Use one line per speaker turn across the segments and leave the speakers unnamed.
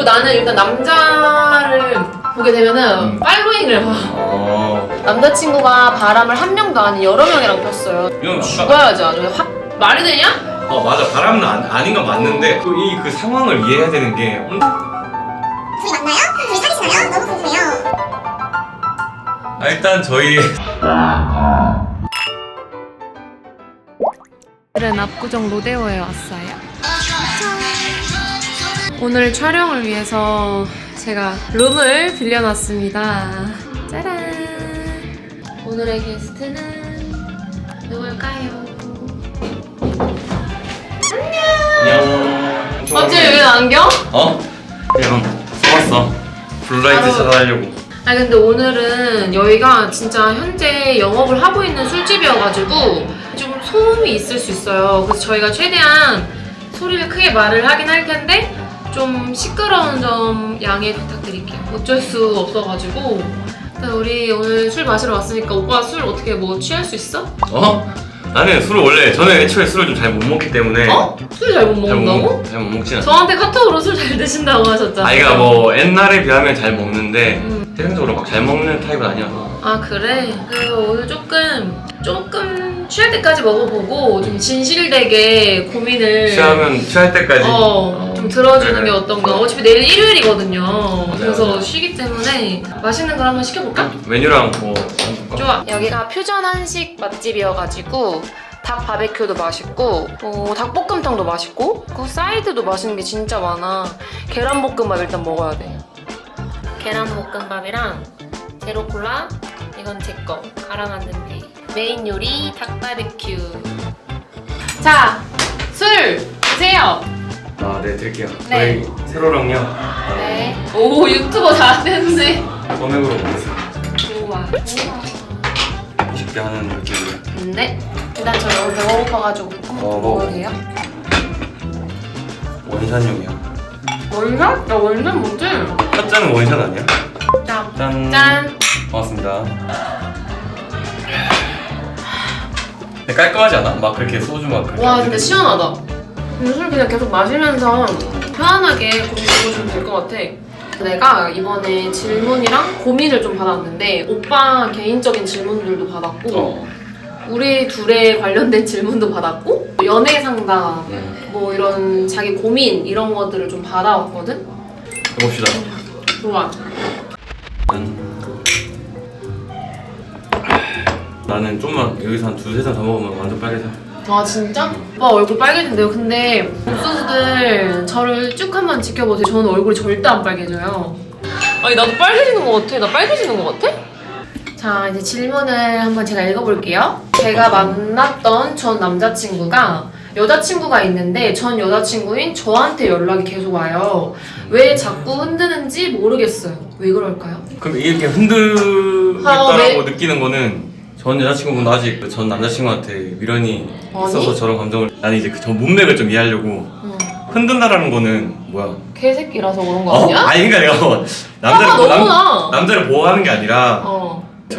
그리고 나는 일단 남자를 보게 되면은 팔로잉을 봐. 남자친구가 바람을 한 명도 아닌 여러 명이랑 폈어요.
이건
죽어야지 아주. 확 말이 되냐?
맞아. 바람은 아닌 건 맞는데 또 이 그 상황을 이해해야 되는 게
둘이 만나요? 둘이 사귀시나요? 너무 궁금해요.
일단 저희
오늘은 압구정 로데오에 왔어요. 오늘 촬영을 위해서 제가 룸을 빌려놨습니다. 짜란! 오늘의 게스트는 누굴까요?
안녕.
갑자기 왜 안경?
그냥 써봤어. 블루라이트 찾아가려고.
근데 오늘은 여기가 진짜 현재 영업을 하고 있는 술집이어가지고 좀 소음이 있을 수 있어요. 그래서 저희가 최대한 소리를 크게 말을 하긴 할 텐데 좀 시끄러운 점 양해 부탁드릴게요. 어쩔 수 없어가지고. 일단 우리 오늘 술 마시러 왔으니까 오빠 술 어떻게 뭐 취할 수 있어?
나는 술을 원래 저는 애초에 술을 좀 잘 못 먹기 때문에.
술 잘 못 먹는다고?
잘 못 먹진 않아.
저한테 카톡으로 술 잘 드신다고 하셨잖아요.
그러니까 뭐 옛날에 비하면 잘 먹는데 세상적으로 막 잘 먹는 타입은 아니어서.
그래? 그래서 오늘 조금 취할 때까지 먹어보고 좀 진실되게 고민을
취할 때까지
좀 들어주는
그래.
게 어떤가. 어차피 내일 일요일이거든요.
맞아,
그래서
맞아.
쉬기 때문에 맛있는 걸 한번 시켜볼까?
메뉴랑 뭐
좋아. 여기가 퓨전 한식 맛집이어가지고 닭 바베큐도 맛있고 닭볶음탕도 맛있고 그 사이드도 맛있는 게 진짜 많아. 계란볶음밥 일단 먹어야 돼. 계란볶음밥이랑 제로콜라, 이건 제거 갈아 만든 메인 요리 닭 바베큐. 자, 술 드세요.
네, 드릴게요.
네.
저희 세로랑요.
네. 오, 유튜버 잘하는데.
소맥으로 먹겠습니다.
좋아.
20개 하는 느낌으로.
네. 일단 저 너무 배고파가지고 먹어도 돼요?
원샷용이요.
원샷? 나 원샷 못해.
첫 잔은 원샷 아니야?
자,
짠.
짠.
고맙습니다. 근데 깔끔하지 않아? 막 그렇게 소주 막 그렇게.
와,
안
근데
들이고.
시원하다. 근데 술 그냥 계속 마시면서 편안하게 공부해주면 될 것 같아. 내가 이번에 질문이랑 고민을 좀 받았는데 오빠 개인적인 질문들도 받았고 우리 둘의 관련된 질문도 받았고 연애 상담 뭐 이런 자기 고민 이런 것들을 좀 받아왔거든?
해봅시다.
좋아.
나는 좀만 여기서 한 두세 잔 더 먹으면 완전 빨개져.
아 진짜? 오빠 얼굴 빨개진대요. 근데 옥수수들 저를 쭉 한번 지켜보세요. 저는 얼굴이 절대 안 빨개져요. 아니 나도 빨개지는 것 같아. 나 빨개지는 것 같아? 자 이제 질문을 한번 제가 읽어볼게요. 제가 만났던 전 남자친구가 여자친구가 있는데 전 여자친구인 저한테 연락이 계속 와요. 왜 자꾸 흔드는지 모르겠어요. 왜 그럴까요?
그럼 이렇게 흔들겠다라고
네.
느끼는 거는 전 여자친구분 아직 전 남자친구한테 미련이 있어서
아니?
저런 감정을. 나는 이제 전 문맥을 좀 이해하려고. 흔든다라는 거는 뭐야?
개새끼라서 그런 거 아니야?
아니 그러니까 내가
너무나.
남자를 보호하는 게 아니라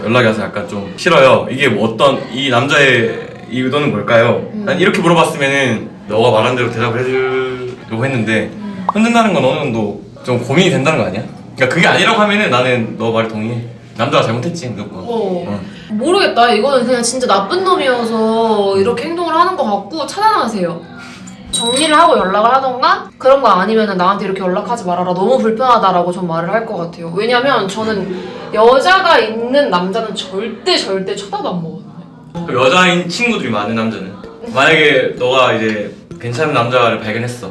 연락이 와서 약간 좀 싫어요. 이게 뭐 어떤 이 남자의 이 의도는 뭘까요? 난 이렇게 물어봤으면은 너가 말한 대로 대답을 해주려고 했는데 흔든다는 건 어느 정도 좀 고민이 된다는 거 아니야? 그러니까 그게 아니라고 하면은 나는 너 말에 동의해. 남자가 잘못했지 무조건.
모르겠다. 이거는 그냥 진짜 나쁜 놈이어서 이렇게 행동을 하는 것 같고 차단하세요. 정리를 하고 연락을 하던가 그런 거 아니면 나한테 이렇게 연락하지 말아라. 너무 불편하다라고 전 말을 할 것 같아요. 왜냐면 저는 여자가 있는 남자는 절대 쳐다도 안 보거든요.
그 여자인 친구들이 많은 남자는 만약에 너가 이제 괜찮은 남자를 발견했어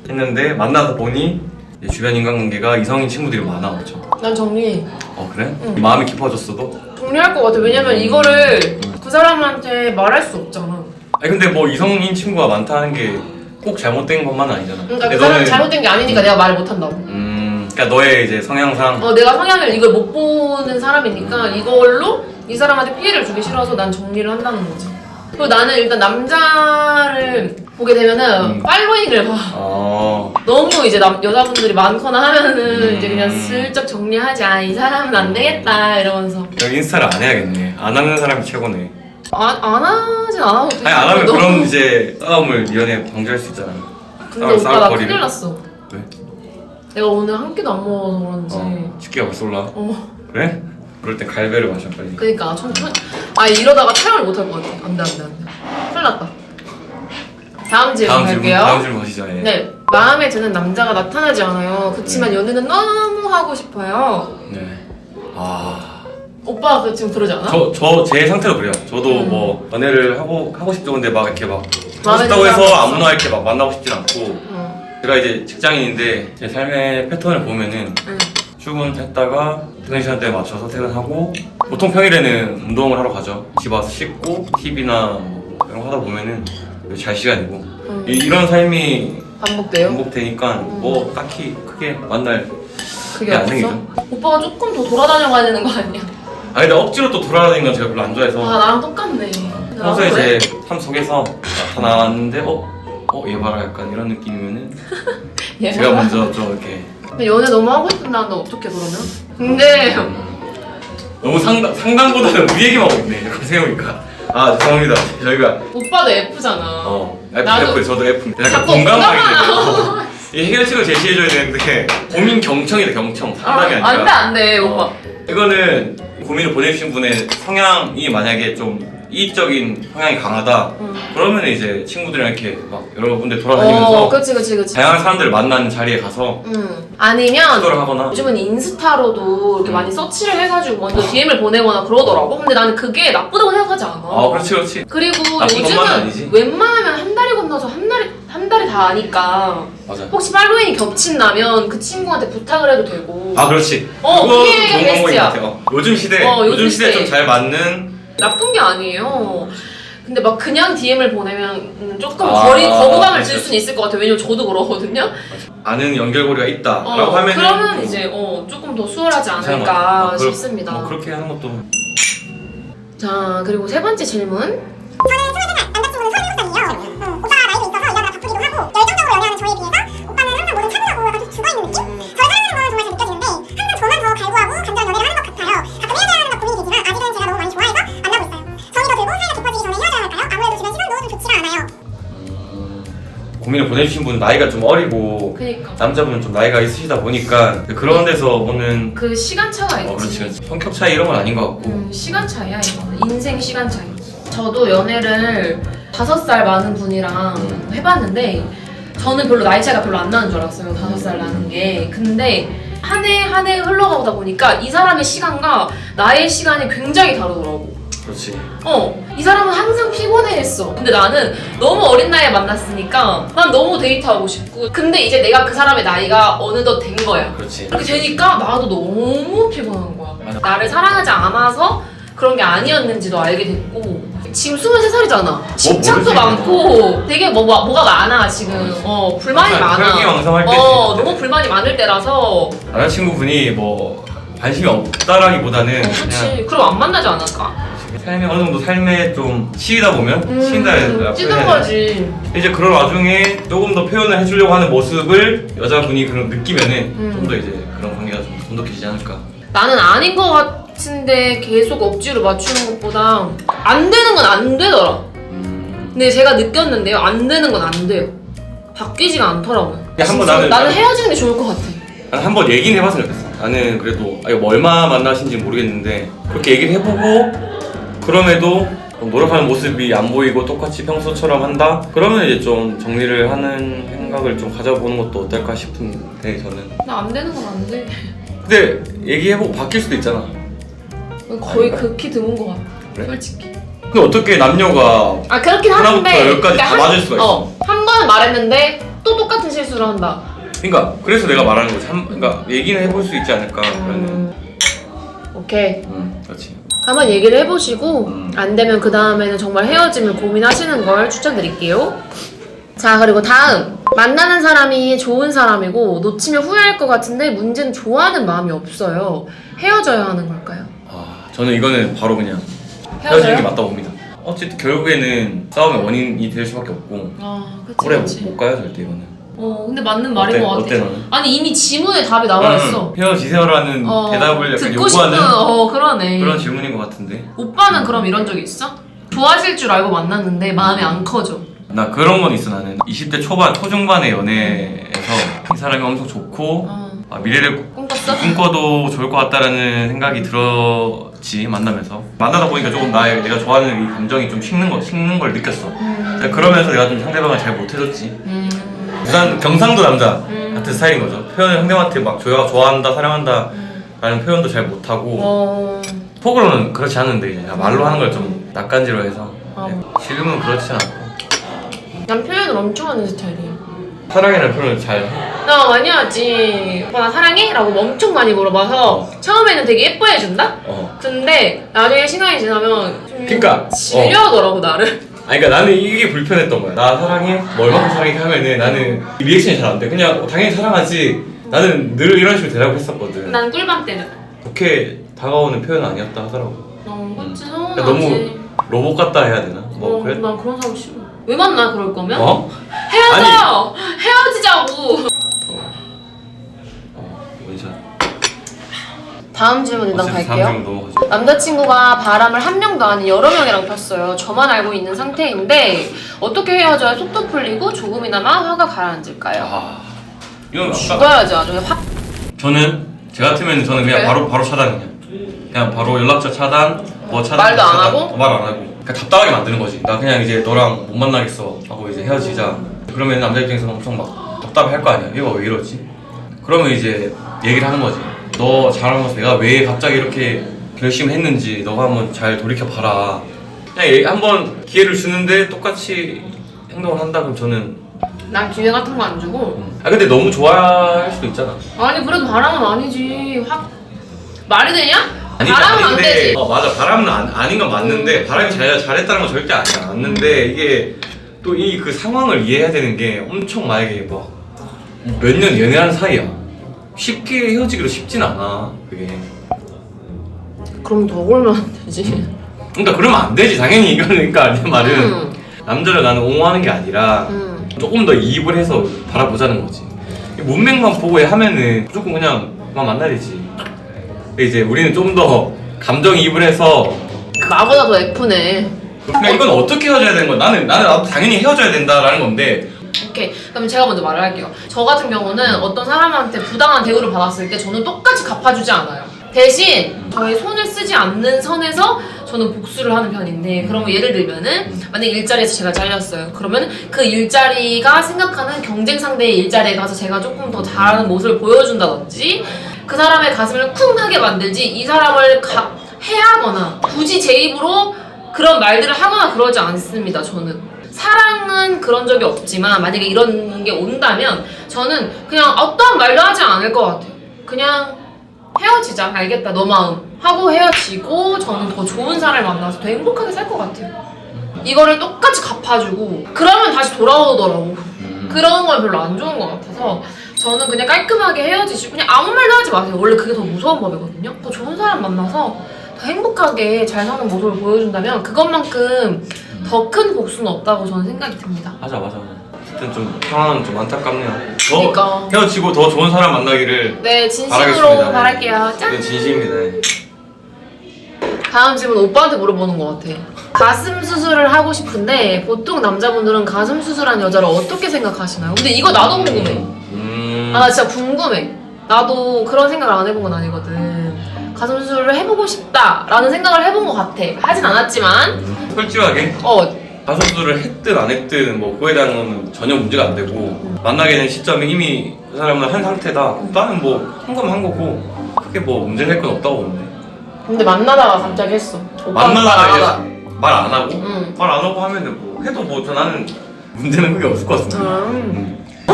했는데 만나서 보니 이제 주변 인간관계가 이성인 친구들이 많아. 그렇죠?
난 정리해.
그래? 마음이 깊어졌어도?
정리할 것 같아. 왜냐면 이거를 그 사람한테 말할 수 없잖아.
아니 근데 뭐 이성인 친구가 많다는 게 꼭 잘못된 것만 아니잖아.
그러니까 그 사람이 잘못된 게 아니니까 내가 말을 못 한다고.
그러니까 너의 이제 성향상.
내가 성향을 이걸 못 보는 사람이니까 이걸로 이 사람한테 피해를 주기 싫어서 난 정리를 한다는 거지. 그리고 나는 일단 남자를 보게 되면은 팔로잉을 봐. 너무 이제 여자분들이 많거나 하면은 이제 그냥 슬쩍 정리하자. 이 사람은 안 되겠다 이러면서.
여기 인스타를 안 해야겠네. 안 하는 사람이 최고네.
안 하진 않아도 돼.
아니 안 하면 그런 이제 싸움을 미연에 방지할 수 있잖아.
근데 오빠 나 큰일 났어.
왜?
내가 오늘 한 끼도 안 먹어서 그런지.
집게가 벌써 올라. 그래? 그럴 땐 갈배를 마셔 빨리.
그니까 이러다가 촬영을 못 할 것 같아. 안돼. 큰일 났다. 다음 질문 갈게요.
다음 질문 가시죠. 예.
네, 마음에 드는 남자가 나타나지 않아요. 그치만 연애는 너무 하고 싶어요.
네.
오빠가 지금 그러지 않아?
제 상태로 그래요. 저도 뭐 연애를 하고 싶죠. 근데 막 이렇게 막 하고
마음에
싶다고
드는
해서
사람
아무나 이렇게 막 만나고 싶진 않고.
응.
제가 이제 직장인인데 제 삶의 패턴을 보면은 출근했다가 퇴근 시간대에 맞춰서 퇴근하고 보통 평일에는 운동을 하러 가죠. 집 와서 씻고 TV나 뭐 이런 거 하다 보면은 잘 시간이고 이런 삶이
반복돼요?
반복되니까 뭐 딱히 크게 만날
그게
안
없어?
생기죠.
오빠가 조금 더 돌아다녀가야 되는 거 아니야?
근데 억지로 또 돌아다니는 건 제가 별로 안 좋아해서
나랑 똑같네.
평소에 제 삶 속에서 나타나는데 얘 봐라 약간 이런 느낌이면은 제가 먼저 좀 이렇게
근데 연애 너무 하고 싶은다는데 어떡해 그러면? 근데
너무 상담보다는 우리 얘기만 하고 있네. 이렇게 생각해보니까 죄송합니다. 저희가
오빠도 F잖아.
F, 저도 F. 약간
자꾸
공감하게 되고 이 해결책을 제시해줘야 되는데 고민 경청이다. 경청 상담이 아니라
안돼 오빠.
이거는 고민을 보내주신 분의 성향이 만약에 좀 이익적인 성향이 강하다 그러면 이제 친구들이랑 이렇게 막 여러 군데 돌아다니면서
그치.
다양한 사람들을 만나는 자리에 가서
아니면
시도를 하거나
요즘은 인스타로도 이렇게 많이 서치를 해가지고 먼저 DM을 보내거나 그러더라고. 근데 나는 그게 나쁘다고 생각하지 않아.
그렇지.
그리고
나쁜 것만은
요즘은
아니지.
웬만하면 한 달이 건너서 한 달이 다 아니까
맞아.
혹시 팔로잉이 겹친다면 그 친구한테 부탁을 해도 되고.
그렇지.
그게
좋은 방법인 것
베스트야.
같아요. 요즘 시대에
요즘
좀
시대에.
잘 맞는
나쁜 게 아니에요. 근데 막 그냥 DM을 보내면 조금 거부감을 줄 수는 있을 것 같아요. 왜냐면 저도 그러거든요.
아는 연결고리가 있다라고 하면
그러면 이제 조금 더 수월하지 않을까 싶습니다.
뭐 그렇게 하는 것도.
자, 그리고 세 번째 질문.
저는 23살, 남자친구는 37살이에요. 오빠가 나이도 있어서 일하느라 바쁘기도 하고 열정적으로 연애하는 저에 비해서 오빠는 항상 뭐든 참으려고 약간 죽어있는 느낌? 저를 사랑하는 건 정말 잘 느껴지는데 항상 저만 더 갈구하고 감정 연애를 하는 것 같아요. 가끔 헤어져야 하는 건 고민이 되지만 아직은 제가 너무 많이 좋아해서 만나고 있어요. 정이 더 들고 사이가 깊어지기 전에 헤어져야 할까요? 아무래도 주변 시선도 좀 좋지가 않아요.
고민을 보내주신 분은 나이가 좀 어리고
그니까.
남자분은 좀 나이가 있으시다 보니까 그런 데서 오는
그 시간차가 있지.
그렇지. 성격 차이 이런 건 아닌 것 같고
시간차야 이거는. 인생 시간차이. 저도 연애를 5살 많은 분이랑 해봤는데 저는 별로 나이 차이가 별로 안 나는 줄 알았어요. 5살 나는 게. 근데 한 해 흘러가다 보니까 이 사람의 시간과 나의 시간이 굉장히 다르더라고.
그렇지.
이 사람은 항상 피곤해했어. 근데 나는 너무 어린 나이에 만났으니까 난 너무 데이트하고 싶고. 근데 이제 내가 그 사람의 나이가 어느덧 된 거야.
그렇지.
그렇게 되니까 나도 너무 피곤한 거야.
맞아.
나를 사랑하지 않아서 그런 게 아니었는지도 알게 됐고. 지금 23살이잖아. 집착도
모르지.
많고 되게 뭐가 많아 지금. 불만이 많아.
혈기왕성할 때
너무 불만이 많을 때라서.
남자친구분이 뭐 관심이 없다라기보다는
그렇지. 그럼 안 만나지 않을까?
삶에 어느 정도 삶에 좀 치이다 보면 치인다 해야 되나?
찌든 거지.
이제 그런 와중에 조금 더 표현을 해주려고 하는 모습을 여자분이 그런 느끼면은 좀 더 이제 그런 관계가 좀 돈독해지지 않을까.
나는 아닌 것 같은데 계속 억지로 맞추는 것보다 안 되는 건 안 되더라. 근데 제가 느꼈는데요, 안 되는 건 안 돼요. 바뀌지가 않더라고요.
한번
진짜
나는
나는 헤어지는 게 좋을 것 같아.
난 한번 얘기는 해봤으면 좋겠어. 나는 그래도 뭐 얼마 만나신지 모르겠는데 그렇게 얘기를 해보고 그럼에도 노력하는 모습이 안 보이고 똑같이 평소처럼 한다? 그러면 이제 좀 정리를 하는 생각을 좀 가져보는 것도 어떨까 싶은데 저는.
나 안 되는 건 안 돼.
근데 얘기해보고 바뀔 수도 있잖아.
거의
아닌가?
극히 드문 것 같아.
그래?
솔직히.
근데 어떻게 남녀가
그렇긴
하나부터
한데.
열까지 다 맞을 수가 있어.
한 번은 말했는데 또 똑같은 실수를 한다.
그러니까 그래서 내가 말하는 거지. 그러니까 얘기는 해볼 수 있지 않을까 그러는.
오케이.
그렇지.
한번 얘기를 해보시고 안 되면 그 다음에는 정말 헤어짐을 고민하시는 걸 추천드릴게요. 자, 그리고 다음. 만나는 사람이 좋은 사람이고 놓치면 후회할 것 같은데 문제는 좋아하는 마음이 없어요. 헤어져야 하는 걸까요?
저는 이거는 바로 그냥 헤어지는 게 맞다고 봅니다. 어쨌든 결국에는 싸움의 원인이 될 수밖에 없고
그치,
오래
그치.
못 가요 절대 이거는.
근데 맞는 말인 것 같아.
어때 너는?
아니 이미 지문에 답이 나와 있어.
헤어지세요라는 대답을 약간
듣고
요구하는
싶은 그러네.
그런 질문인 것 같은데.
오빠는 그럼 이런 적 있어? 좋아질 줄 알고 만났는데 마음이 안 커져.
나 그런 건 있어. 나는 20대 초반 초중반의 연애에서 이 사람이 엄청 좋고 미래를
꿈꿨어?
꿈꿔도 좋을 것 같다라는 생각이 들었지. 만나면서 만나다 보니까 조금 내가 좋아하는 이 감정이 좀 식는 걸 느꼈어. 그러면서 내가 좀 상대방을 잘 못해줬지. 부산 경상도 남자 같은 스타일인 거죠. 표현을 상대방한테 막 좋아한다, 사랑한다 라는 표현도 잘 못하고 속으로는 그렇지 않은데 이제 말로 하는 걸 좀 낯간지러워해서 지금은 그렇지 않고.
난 표현을 엄청 하는 스타일이야.
사랑이라는 표현을 잘 해.
나 많이 하지. 오빠 나 사랑해? 라고 엄청 많이 물어봐서 처음에는 되게 예뻐해준다? 근데 나중에 시간이 지나면 좀
그러니까,
질려하더라고 나를.
아니 그러니까 나는 이게 불편했던 거야. 나 사랑해? 뭐 얼마큼 사랑해? 하면은 나는 리액션이 잘 안 돼. 그냥 당연히 사랑하지. 나는 늘 이런 식으로 대답을 했었거든.
난 꿀밤 때는.
그렇게 다가오는 표현은 아니었다 하더라고.
그치
그러니까
서운하지.
너무 로봇 같다 해야 되나? 뭐 그래?
난 그런 사람 싫어. 왜 만나 그럴 거면?
아니.
헤어져! 헤어지자고!
원샷.
다음 질문 일단 갈게요.
다음 질문 넘어가죠.
남자친구가 바람을 한 명도 아닌 여러 명이랑 폈어요. 저만 알고 있는 상태인데 어떻게 헤어져야 속도 풀리고 조금이나마 화가 가라앉을까요?
이건
죽어야지 아주 확.
제 같으면 저는 그냥
그래?
바로 차단이야. 그냥 바로 연락처 차단, 뭐 차단.
말도 안
차단.
하고?
말 안 하고. 그냥 답답하게 만드는 거지. 나 그냥 이제 너랑 못 만나겠어 하고 이제 헤어지자. 그러면 남자 입장에서는 엄청 막 답답해 할 거 아니야. 얘가 왜 이러지? 그러면 이제 얘기를 하는 거지. 너 잘하면서 내가 왜 갑자기 이렇게 결심을 했는지 너가 한번 잘 돌이켜 봐라. 그냥 한번 기회를 주는데 똑같이 행동을 한다 그럼 저는.
난 기회 같은 거 안 주고.
근데 너무 좋아할 수도 있잖아.
아니 그래도 바람은 아니지. 확 말이 되냐?
아니,
바람은 안
아닌데,
되지.
맞아. 바람은 아닌 건 맞는데 바람이 잘했다는 건 절대 아니야. 맞는데 이게 또 이 그 상황을 이해해야 되는 게 엄청 만약에 막 몇 년 연애한 사이야. 쉽게 헤어지기로 쉽진 않아. 그게.
그럼 더 골면 안 되지.
그러니까 그러면 안 되지. 당연히 이거는 그러니까 내 말은 남자를 나는 옹호하는 게 아니라 조금 더 이입을 해서 바라보자는 거지. 문맥만 보고 하면은 무조건 그냥 그만 만나야 되지. 근데 이제 우리는 좀 더 감정이입을 해서
나보다 더 F네.
그러니까 이건 어떻게 헤어져야 되는 거야? 나도 당연히 헤어져야 된다라는 건데.
오케이. 그럼 제가 먼저 말을 할게요. 저 같은 경우는 어떤 사람한테 부당한 대우를 받았을 때 저는 똑같이 갚아주지 않아요. 대신 저의 손을 쓰지 않는 선에서 저는 복수를 하는 편인데, 그러면 예를 들면은 만약에 일자리에서 제가 잘렸어요. 그러면 그 일자리가 생각하는 경쟁 상대의 일자리에 가서 제가 조금 더 잘하는 모습을 보여준다든지 그 사람의 가슴을 쿵 하게 만들지 이 사람을 해하거나 굳이 제 입으로 그런 말들을 하거나 그러지 않습니다. 저는 사랑은 그런 적이 없지만 만약에 이런 게 온다면 저는 그냥 어떠한 말도 하지 않을 것 같아요. 그냥 헤어지자, 알겠다, 너 마음 하고 헤어지고 저는 더 좋은 사람을 만나서 더 행복하게 살 것 같아요. 이거를 똑같이 갚아주고 그러면 다시 돌아오더라고. 그런 건 별로 안 좋은 것 같아서 저는 그냥 깔끔하게 헤어지시고 그냥 아무 말도 하지 마세요. 원래 그게 더 무서운 법이거든요. 더 좋은 사람 만나서 더 행복하게 잘 사는 모습을 보여준다면 그것만큼 더 큰 복수는 없다고 저는 생각이 듭니다.
맞아. 어쨌든 좀 상황은 좀 안타깝네요.
그러니까.
헤어지고 더 좋은 사람 만나기를.
네, 진심으로
바라겠습니다.
바랄게요. 짠!
이건 진심입니다.
다음 질문 오빠한테 물어보는 것 같아. 가슴 수술을 하고 싶은데 보통 남자분들은 가슴 수술한 여자를 어떻게 생각하시나요? 근데 이거 나도 궁금해. 아, 나 진짜 궁금해. 나도 그런 생각을 안 해본 건 아니거든. 가슴 수술을 해보고 싶다라는 생각을 해본 것 같아. 하진 않았지만
솔직하게 가슴 수술을 했든 안 했든 뭐 그거에 대한 건 전혀 문제가 안 되고 만나게 된 시점에 이미 그 사람을 한 상태다. 나는 뭐 한 거면 한 거고 크게 뭐 문제 될 건 없다고 보는데.
근데 만나다가 갑자기 했어.
만나다가 이제 말 안 하고?
응.
말 안 하고 하면은 뭐 해도 뭐 나는 문제는 크게 없을 것 같습니다.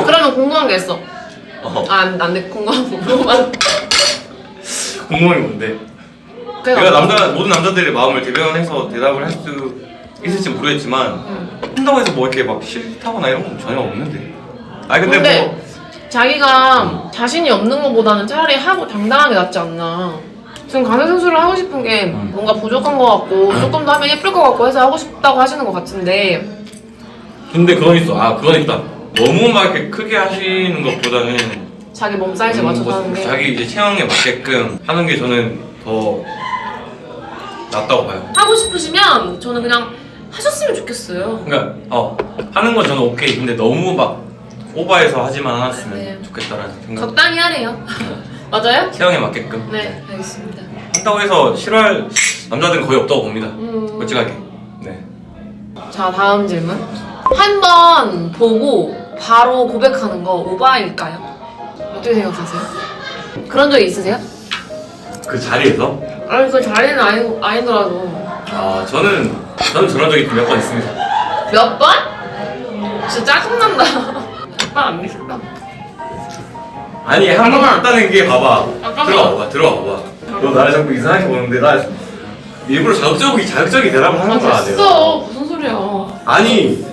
그러면 궁금한 게 있어. 안 돼. 궁금한 거.
궁금한 게 뭔데? 내가 모든 남자들의 마음을 대변해서 대답을 할 수 있을지 모르겠지만 한다고 해서 뭐 이렇게 막 싫다거나 이런 건 전혀 없는데. 근데 뭐
자기가 자신이 없는 것보다는 차라리 하고 당당하게 낫지 않나. 지금 가슴 수술을 하고 싶은 게 뭔가 부족한 것 같고 조금 더 하면 예쁠 것 같고 해서 하고 싶다고 하시는 것 같은데.
근데 그건 있어. 그건 있다. 너무 막 이렇게 크게 하시는 것보다는
자기 몸 사이즈에 맞춰서 하는 게.
자기 이제 체형에 맞게끔 하는 게 저는 더 낫다고 봐요.
하고 싶으시면 저는 그냥 하셨으면 좋겠어요.
그러니까 하는 건 저는 오케이. 근데 너무 막 오버해서 하지만 않았으면
네.
좋겠어요. 좋겠다라는 생각.
적당히 하래요. 맞아요?
체형에 맞게끔.
네, 알겠습니다.
한다고 해서 싫어할 남자들은 거의 없다고 봅니다. 솔직하게. 네.
자, 다음 질문. 한 번 보고 바로 고백하는 거 오바일까요? 어떻게 생각하세요? 그런 적 있으세요?
그 자리에서
아니, 그 자리는 아니더라도.
아 저는 저런 적이 몇 번 있습니다.
몇 번? 진짜 짜증난다. 오빠 안 믿겠다.
아니 한 번만 했다는 게 봐봐.
잠깐만.
들어와 봐. 너 나를 자꾸 이상하게 보는데 나 일부러 자극적이 대답을 하는 거야 내가.
됐어. 무슨 소리야.
아니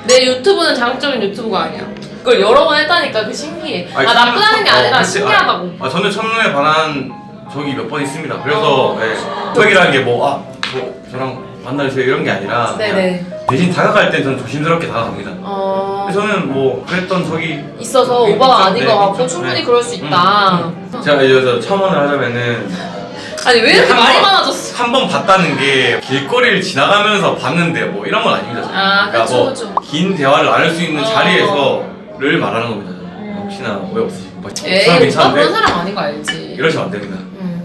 내 유튜브는 자극적인 유튜브가 아니야. 그걸 여러 번 했다니까 그 신기해.
아니,
나쁘다는 게 아니라
그치.
신기하다고.
저는 첫눈에 반한 적이 몇 번 있습니다. 그래서 고백이라는 게 저랑 만나주세요 이런 게 아니라
네네.
대신 다가갈 땐 저는 조심스럽게 다가갑니다. 저는 그랬던 적이
있어서
있죠.
오바가 아닌 것
네,
같고
있죠.
충분히
네.
그럴 수 있다.
제가 이제 첨언을 하자면은
아니 왜 이렇게
한
말이
번-
많아졌어?
한 번 봤다는 게 길거리를 지나가면서 봤는데 이런 건 아닙니다. 저는.
아,
그러니까
그쵸.
긴 대화를 나눌 수 있는 자리에서를 말하는 겁니다. 저는. 혹시나 오해 없으시고
에이,
사람
오빠
괜찮은데
그런 사람 아닌 거 알지?
이러시면 안 됩니다.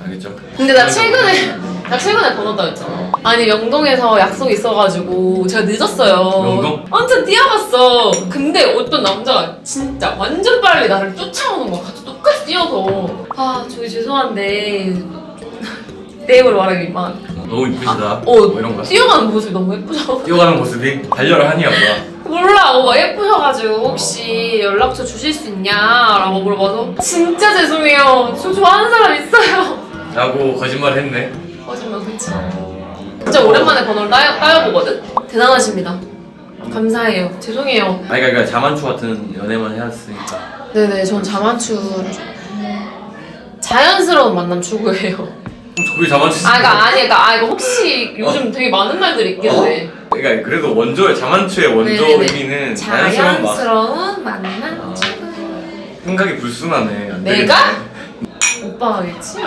알겠죠?
근데 나 최근에 번호 따였잖아. 아니 명동에서 약속 있어가지고 제가 늦었어요.
명동?
완전 뛰어갔어. 근데 어떤 남자가 진짜 완전 빨리 나를 쫓아오는 거야. 같이 똑같이 뛰어서. 아 저기 죄송한데 내 입으로 말하기 만.
너무 이쁘시다. 뭐 이런 거.
뛰어가는 모습이 너무 예쁘죠.
뛰어가는 모습이 달려라 하니야 뭐야?
몰라, 오빠 예쁘셔가지고 혹시 연락처 주실 수 있냐라고 물어봐서 진짜 죄송해요. 저 좋아하는 사람 있어요.
라고 거짓말을 했네.
거짓말 그치. 진짜 오랜만에 번호를 따여보거든? 대단하십니다. 감사해요. 죄송해요.
아니 그러니까 자만추 같은 연애만 해왔으니까.
네네, 전 자만추 자연스러운 만남 추구해요.
그게 자만추지.
그러니까 혹시 요즘 되게 많은 말들이 있길래.
그러니까 그래도 자만추의 원조
네네네.
의미는 자연스러운
자연스러운 만남 추구.
생각이 불순하네. 안
내가?
되겠네.
오빠겠지?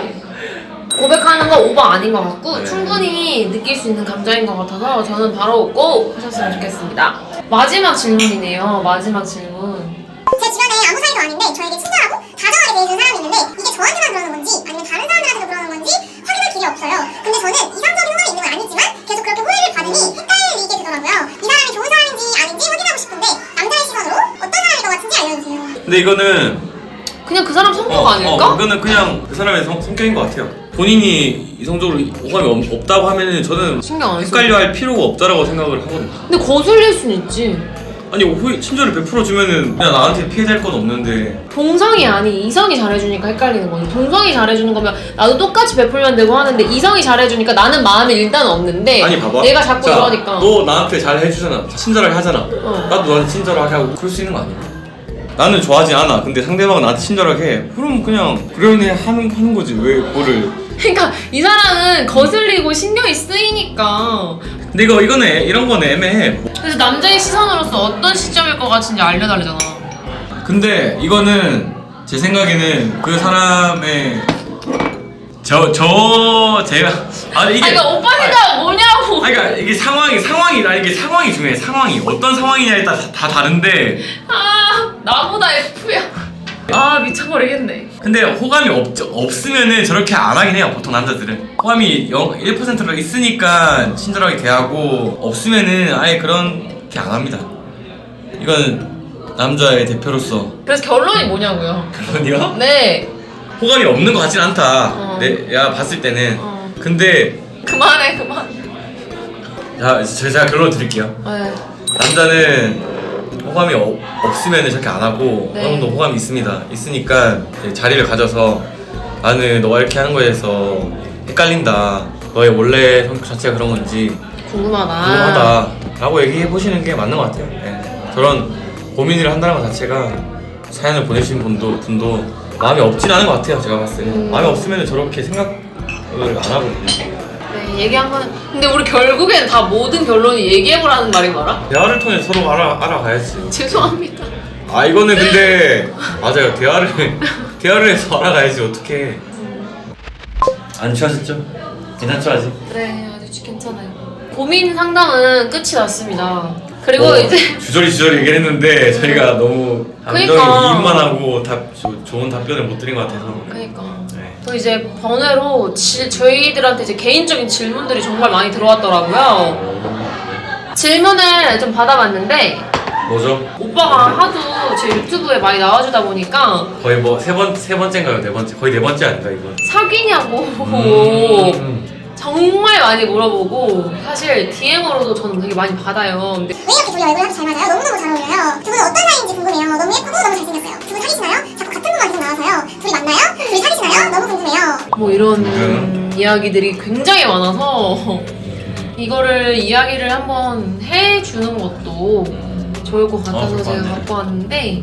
고백하는 거 오버 아닌 것 같고
네.
충분히 느낄 수 있는 감정인 것 같아서 저는 바로 꼭 하셨으면 좋겠습니다. 마지막 질문이네요. 마지막 질문.
제 주변에 아무 사이도 아닌데 저에게 친절하고 다정하게 대해주는 사람이 있는데 이게 저한테만 그러는 건지 아니면 다른 사람들한테도 그러는 건지 확인할 길이 없어요. 근데 저는 이상적인 호감이 있는 건 아니지만 계속 그렇게 호의를 받으니 헷갈리게 되더라고요. 이 사람이 좋은 사람인지 아닌지 확인하고 싶은데 남자의 시선으로 어떤 사람일 것 같은지 알려주세요.
근데 이거는
그냥 그 사람 성격 아닐까?
이거는 그냥 그 사람의 성격인 것 같아요. 본인이 이성적으로 호감이 없다고 하면은 저는
신경 안 써.
헷갈려할 필요가 없다라고 생각을 하거든요.
근데 거슬릴 순 있지.
아니 친절을 100% 주면은 그냥 나한테 피해될 건 없는데.
동성이 아닌 이성이 잘해주니까 헷갈리는 거지. 동성이 잘해주는 거면 나도 똑같이 베풀면 되고 하는데 이성이 잘해주니까 나는 마음에 일단 없는데
아니 봐봐.
얘가 자꾸 이러니까.
너 나한테 잘 해주잖아. 친절하게 하잖아. 나도 너한테 친절하게 하고 그럴 수 있는 거 아니야? 나는 좋아하지 않아. 근데 상대방은 나한테 친절하게 해. 그럼 그냥 그러네 하는 거지. 왜 그거를?
그러니까 이 사람은 거슬리고 신경이 쓰이니까.
근데 이런 거는 애매해.
그래서 남자의 시선으로서 어떤 시점일 것 같은지 알려달래잖아.
근데 이거는 제 생각에는 그 사람의 제가 이게
그러니까 오빠 생각 뭐냐고.
그러니까 이게 상황이 중요해. 상황이 어떤 상황이냐에 따라 다 다른데.
나보다 F야. 미쳐버리겠네.
근데 호감이 없으면은 저렇게 안 하긴 해요. 보통 남자들은 호감이 1%가 있으니까 친절하게 대하고 없으면은 아예 그렇게 안 합니다. 이건 남자의 대표로서.
그래서 결론이 뭐냐고요?
결론이요?
네.
호감이 없는 것 같진 않다. 내가 봤을 때는. 근데
그만.
제가 결론 드릴게요.
네.
남자는 호감이 없으면 저렇게 안 하고
네.
어느 정도 호감이 있으니까 자리를 가져서 나는 너가 이렇게 하는 거에 대해서 헷갈린다. 너의 원래 성격 자체가 그런 건지 궁금하다 라고 얘기해 보시는 게 맞는 것 같아요. 네. 저런 고민을 한다는 것 자체가 사연을 보내신 분도 마음이 없진 않은 것 같아요. 제가 봤을 때는 마음이 없으면 저렇게 생각을 안 하거든요.
네, 얘기 한번. 근데 우리 결국엔 다 모든 결론이 얘기해보라는 말인 거 알아?
대화를 통해 서로 알아가야지.
죄송합니다.
이거는 근데 맞아요. 대화를 해서 알아가야지. 어떻게 안 취하셨죠? 괜찮죠 아직?
네, 아주 괜찮아요. 고민 상담은 끝이 났습니다. 그리고 이제
주저리 얘기를 했는데 저희가 너무 감정이
그러니까.
이입만 하고 좋은 답변을 못 드린 것 같아서.
그러니까.
네.
또 이제 번외로 저희들한테 이제 개인적인 질문들이 정말 많이 들어왔더라고요. 질문을 좀 받아봤는데
뭐죠?
오빠가 하도 제 유튜브에 많이 나와주다 보니까
거의 뭐 세 번째인가요? 네 번째? 거의 네 번째 아닌가 이거?
사귀냐고 정말 많이 물어보고 사실 DM으로도 저는 되게 많이 받아요. 근데
왜 이렇게 둘이 얼굴이 잘 맞아요? 너무너무 잘 어울려요. 두 분은 어떤 사이인지 궁금해요. 너무 예쁘고 너무 잘생겼어요. 두 분 사귀시나요? 자꾸 같은 분만 계속 나와서요. 둘이 만나요? 둘이 사귀시나요? 너무 궁금해요.
뭐 이런 이야기들이 굉장히 많아서 이거를 이야기를 한번 해주는 것도 좋을 것 같아서
좋을 것
제가
같네.
갖고 왔는데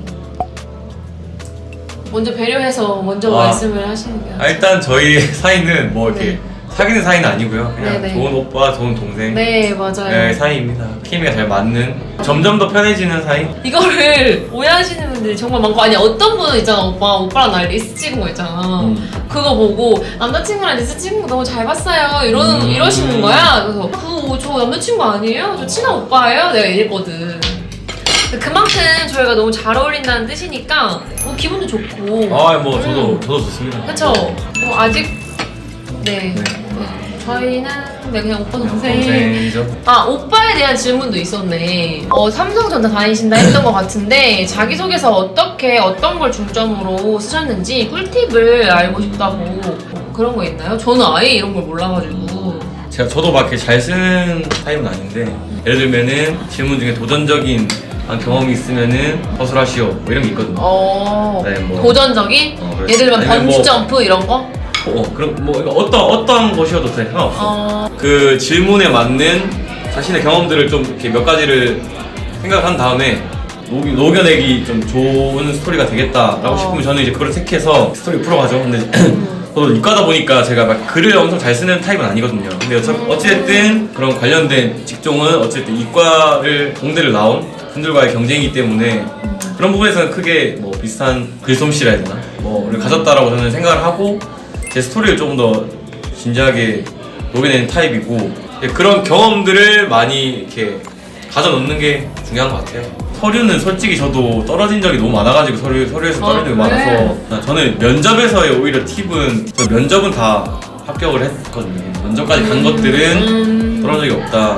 먼저 배려해서 먼저 말씀을 하시는 게
일단 저희 사이는 뭐 이렇게
네.
사귀는 사이는 아니고요. 그냥
네네.
좋은 오빠, 좋은 동생
네 맞아요.
네, 사이입니다. 케미가 잘 맞는 점점 더 편해지는 사이.
이거를 오해하시는 분들이 정말 많고 아니 어떤 분은 있잖아 오빠랑 나 리스트 찍은 거 있잖아 그거 보고 남자친구랑 리스트 찍은 거 너무 잘 봤어요 이러시는 거야. 그래서 그거 저 남자친구 아니에요? 저 친한 오빠예요? 내가 이랬거든. 그만큼 저희가 너무 잘 어울린다는 뜻이니까 뭐 기분도 좋고
뭐 저도 좋습니다.
그쵸? 뭐 아직 네,
네.
저희는 그냥 오빠
동생이죠.
오빠에 대한 질문도 있었네. 삼성전자 다니신다 했던 것 같은데 자기소개서 어떤 걸 중점으로 쓰셨는지 꿀팁을 알고 싶다고 그런 거 있나요? 저는 아예 이런 걸 몰라가지고.
저도 막 이렇게 잘 쓰는 타입은 아닌데 예를 들면은 질문 중에 도전적인 경험이 있으면은 허술하시오 뭐 이런 게 있거든요. 네, 뭐.
도전적인?
그렇죠.
예를 들면
아니면
번지점프 이런 거?
그럼 뭐 어떤 것이어도 돼 상관없어. 그 질문에 맞는 자신의 경험들을 좀 이렇게 몇 가지를 생각한 다음에 녹여내기 좀 좋은 스토리가 되겠다라고 싶으면 저는 이제 그걸 택해서 스토리 풀어가죠. 근데 저도 이과다 보니까 제가 막 글을 엄청 잘 쓰는 타입은 아니거든요. 근데 어찌됐든 그런 관련된 직종은 어쨌든 이과를 공대를 나온 분들과의 경쟁이기 때문에 그런 부분에서는 크게 뭐 비슷한 글솜씨라 해야 되나? 뭐를 가졌다라고 저는 생각을 하고 제 스토리를 조금 더 진지하게 녹여내는 타입이고 그런 경험들을 많이 이렇게 가져 넣는 게 중요한 것 같아요. 서류는 솔직히 저도 떨어진 적이 너무 많아가지고 서류에서 떨어진 적이 많아서 저는 면접에서의 오히려 팁은 저 면접은 다 합격을 했거든요. 면접까지 간 것들은 떨어진 적이 없다.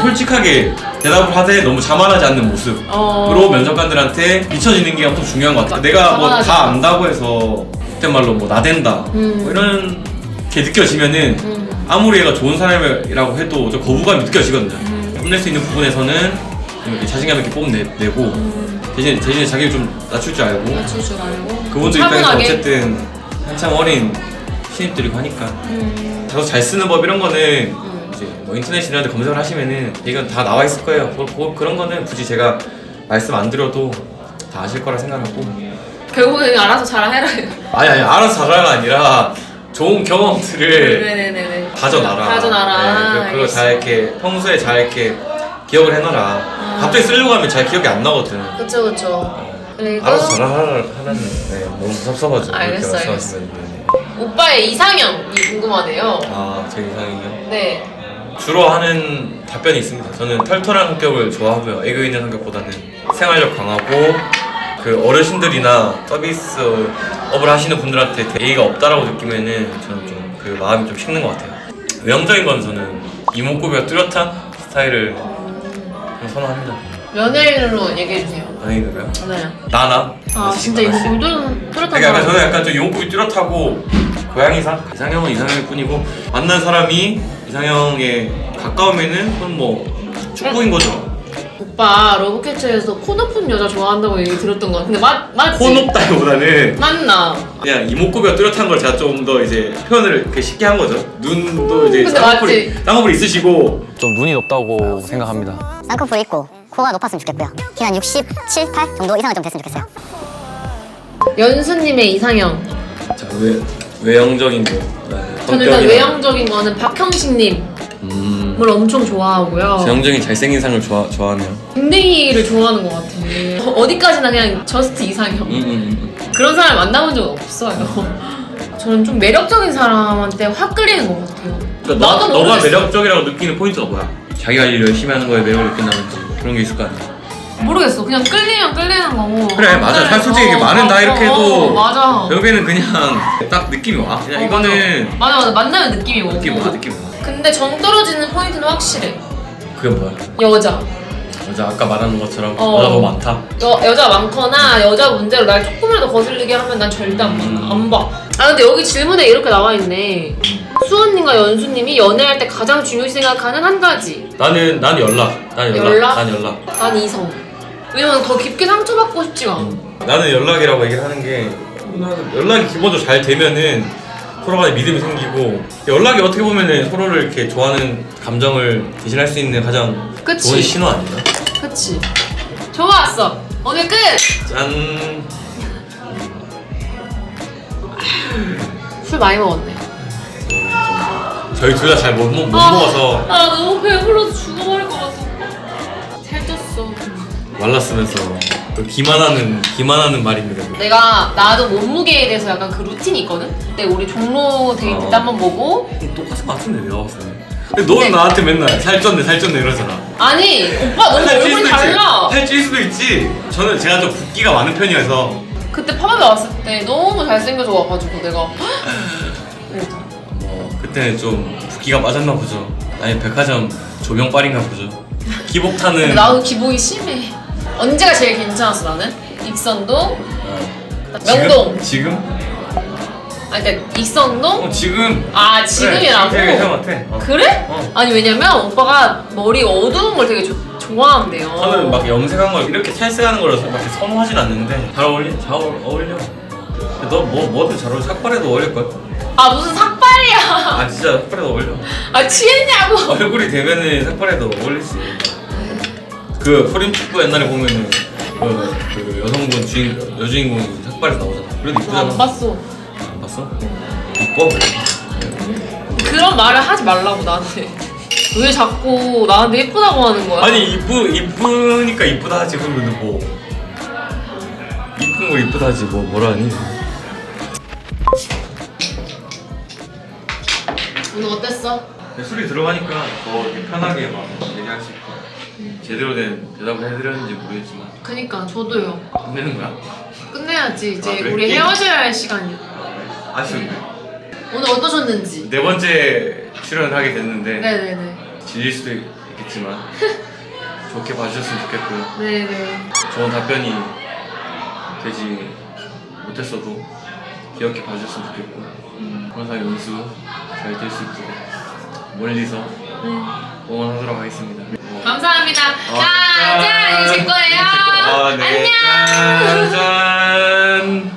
솔직하게 대답을 하되 너무 자만하지 않는 모습으로 면접관들한테 비춰지는 게 엄청 중요한 것 같아요. 내가 뭐 다 안다고 해서 그때 말로 뭐 나댄다 뭐 이런 게 느껴지면은 아무리 얘가 좋은 사람이라고 해도 저 거부감이 느껴지거든요. 혼낼 수 있는 부분에서는 좀 이렇게 자신감 있게 뽐내고 대신에 자기를 좀 낮출 줄 알고 그분들 입장에서 어쨌든 한창 어린 신입들이고 하니까 자꾸 잘 쓰는 법 이런 거는 이제 뭐 인터넷 이런 데 검색을 하시면은 이건 다 나와 있을 거예요. 그런 거는 굳이 제가 말씀 안 드려도 다 아실 거라 생각하고
결국은 알아서 잘해라.
아니 알아서 잘하가 아니라 좋은 경험들을
네네네네.
가져놔라. 네, 그리고 잘 이렇게 평소에 잘 이렇게 기억을 해놔라. 갑자기 쓰려고 하면 잘 기억이 안 나거든.
그쵸. 그리고
알아서 잘하라는 너무 섭섭하죠.
알겠어.
그렇게 말씀하시면.
오빠의 이상형이 궁금하네요.
제 이상형이요?
네.
주로 하는 답변이 있습니다. 저는 털털한 성격을 좋아하고요. 애교 있는 성격보다는 생활력 강하고 그 어르신들이나 서비스업을 하시는 분들한테 예의가 없다라고 느끼면은 저는 좀 그 마음이 좀 식는 것 같아요. 외형적인 건 저는 이목구비가 뚜렷한 스타일을 좀 선호합니다.
연예인으로 얘기해주세요.
연예인으로요?
네.
나나?
진짜 이목구비 뚜렷한
그러니까 저는 약간 좀 이목구비 뚜렷하고 고양이상? 이상형은 이상형일 뿐이고 만난 사람이 이상형에 가까우면은 그건 뭐 축복인 거죠.
오빠 러브캐쳐에서 코 높은 여자 좋아한다고 얘기 들었던 것 같은데 맞지?
코 높다기보다는
맞나?
그냥 이목구비가 뚜렷한 걸 제가 좀 더 이제 표현을 이렇게 쉽게 한 거죠. 눈도 이제
근데 맞지?
쌍꺼풀이 있으시고 좀 눈이 높다고 생각합니다.
쌍꺼풀이 있고 코가 높았으면 좋겠고요. 키 한 67, 8 정도 이상은 좀 됐으면 좋겠어요.
연수님의 이상형.
자, 외형적인 거.
저는 일단 외형적인 거는 박형식님을 엄청 좋아하고요.
외형적인 잘생긴 상을 좋아하네요.
댕댕이를 좋아하는 것 같아. 어디까지나 그냥 저스트 이상형. 그런 사람 만나본 적 없어요. 저는 좀 매력적인 사람한테 확 끌리는 것 같아요.
그러니까
나도
너가
모르겠어.
매력적이라고 느끼는 포인트가 뭐야? 자기가 일 열심히 하는 거에 매력을 느낀다든지 그런 게 있을 거 아니야?
모르겠어. 그냥 끌리면 끌리는 거고.
그래 맞아. 살 솔직히 이게 마른다 이렇게 해도
맞아.
결국에는 그냥 딱 느낌이 와. 그냥 이거는
맞아. 만나면 느낌이 오고.
느낌 와 느낌 와.
근데 정 떨어지는 포인트는 확실해.
그게 뭐야?
여자.
여자 아까 말하는 것처럼
어.
여자 너무 많다.
여자 많거나 여자 문제로 날 조금이라도 거슬리게 하면 난 절대 안 봐. 안 봐. 아 근데 여기 질문에 이렇게 나와 있네. 수원님과 연수님이 연애할 때 가장 중요시 생각하는 한 가지.
난 연락. 난 연락.
난 이성. 왜냐면 더 깊게 상처받고 싶지가 않아.
나는 연락이라고 얘기를 하는 게 연락이 기본적으로 잘 되면은 서로 간에 믿음이 생기고 연락이 어떻게 보면은 서로를 이렇게 좋아하는 감정을 대신할 수 있는 가장
그치.
좋은 신호 아닌가?
그치. 좋았어. 오늘 끝!
짠.
술 많이 먹었네.
저희 둘 다 잘 못 먹어서
아 너무 배불러서 죽어버릴 것 같아. 살쪘어.
말랐으면서 또 기만하는 말입니다.
나도 몸무게에 대해서 약간 그 루틴이 있거든? 그때 우리 종로 데이트 때 한번 보고
똑같은 것 같은데 내가 봤을 때. 근데 너는 나한테 맨날 살쪘네 이러잖아.
아니 오빠 너무 얼굴이 달라.
살찔 수도 있지. 제가 좀 붓기가 많은 편이어서
그때 팝업에 왔을 때 너무 잘생겨져 와가지고 내가 그랬잖아.
뭐 그때는 좀 붓기가 빠졌나 보죠. 아니 백화점 조명빨인가 보죠. 기복 타는.
근데 나도 기복이 심해. 언제가 제일 괜찮았어 나는? 익선동, 명동.
지금?
아니 그러니까 익선동?
지금.
아 지금이라고?
그래, 되게 괜찮은 것 같아.
그래?
어.
아니 왜냐면 오빠가 머리 어두운 걸 되게 좋아한대요.
저는 막 염색한 걸 이렇게 탈색하는 걸 막 이렇게 선호하진 않는데 잘 어울려. 너 뭐든 잘 어울려. 삭발해도 어울릴걸?
아 무슨 삭발이야.
아 진짜 삭발해도 어울려.
아 취했냐고.
얼굴이 되면은 삭발해도 어울리지. 그 코린 축구 옛날에 보면은 그 여성분 여주인공이 삭발해서 나오잖아. 그래도 이쁘잖아.
안 봤어.
안 봤어? 이뻐.
그런 말을 하지 말라고 나한테. 왜 자꾸 나한테 예쁘다고 하는 거야?
아니 이쁘니까 이쁘다 하지. 그러면 뭐 이쁜 걸 이쁘다 하지 뭐라 하니?
오늘 어땠어?
술이 들어가니까 더 이렇게 편하게 막 얘기할 수 있고 제대로 된 대답을 해드렸는지 모르겠지만
그니까 저도요.
끝내는 거야?
끝내야지 이제
아, 그래?
우리 헤어져야 할 시간이야.
아쉬운데
오늘 어떠셨는지?
4번째 출연을 하게 됐는데
네네네.
질릴 수도 있겠지만 좋게 봐주셨으면 좋겠고요.
네네.
좋은 답변이 되지 못했어도 귀엽게 봐주셨으면 좋겠고 항상 연수 잘 될 수 있도록 멀리서 응원하도록 하겠습니다.
감사합니다.
어,
자, 짠! 이제 제 거예요.
네.
안녕!
짠!